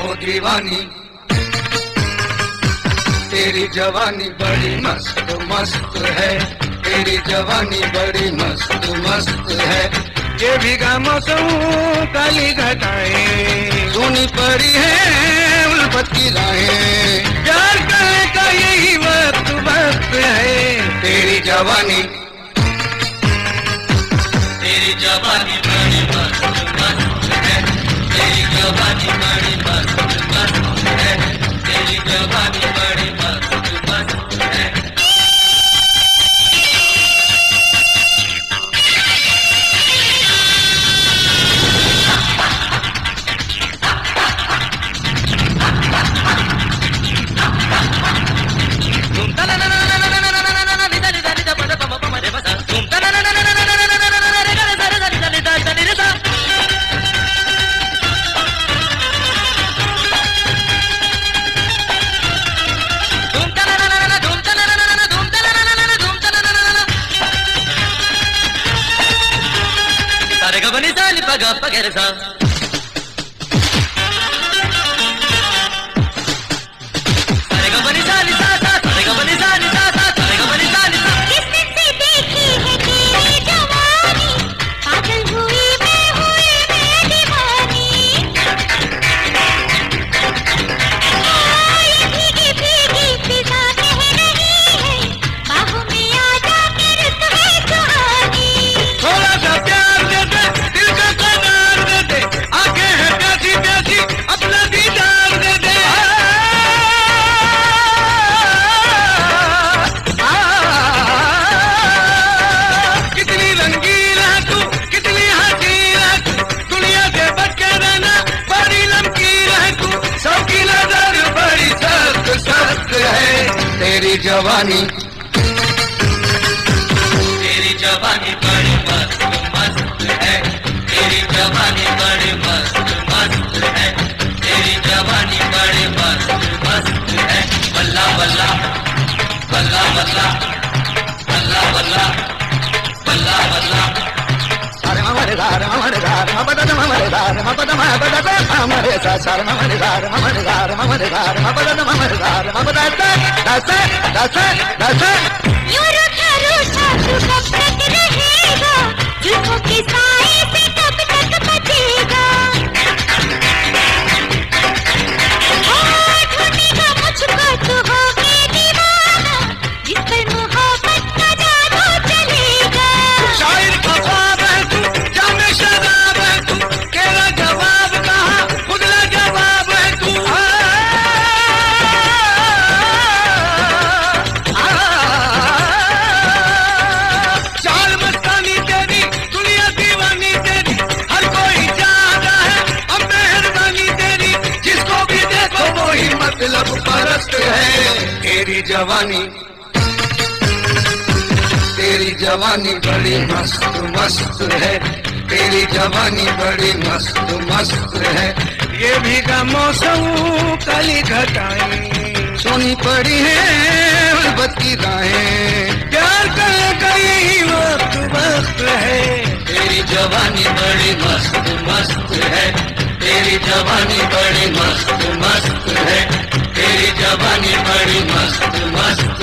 ओ दीवानी तेरी जवानी बड़ी मस्त मस्त है, तेरी जवानी बड़ी मस्त मस्त है। ये भीगा मौसम काली घटाएं सोनी पड़ी है उल्फत की राहें, प्यार करने का यही वक्त वक्त है। तेरी जवानी बड़ी मस्त मस्त है, तेरी जवानी बड़ी मस्त मस्त है, तेरी जवानी बड़ी मस्त मस्त है। तेरी जवानी बड़ी मस्त मस्त है, तेरी जवानी बड़ी मस्त मस्त है, तेरी जवानी बड़ी मस्त मस्त है। बल्ला बल्ला बल्ला बल्ला बल्ला बल्ला बल्ला बल्ला अरे हमारे घर हमारे घर मबद हमारे घर मबद मबद हमारे सासर हमारे घर हमारे घर हमारे घर मबद हमारे घर मबद दस दस दस यूं रूठा रूठा तू कब तक रहेगा, जुल्फों के साए से कब तक बचेगा। ढूंढेगा मुझको तू होके दीवाना, जिस पर मोहब्बत का जादू चलेगा। शायर का ख्वाब है तू, जामे शराब है तू, तेरा जवाब कहाँ खुदला जवाब है तू। चाल मस्तानी तेरी दुनिया दीवानी तेरी, हर कोई चाहता है अब मेहरबानी तेरी, जिसको भी देखो वो ही मतलब परस्त है। तेरी जवानी बड़ी मस्त मस्त है, तेरी जवानी बड़ी मस्त मस्त है। ये भीगा मौसम काली घटाएं सोनी पड़ी है उल्फत की राहें, प्यार करने का यही वक्त वक्त है। तेरी जवानी बड़ी मस्त मस्त है, तेरी जवानी बड़ी मस्त मस्त है, तेरी जवानी बड़ी मस्त मस्त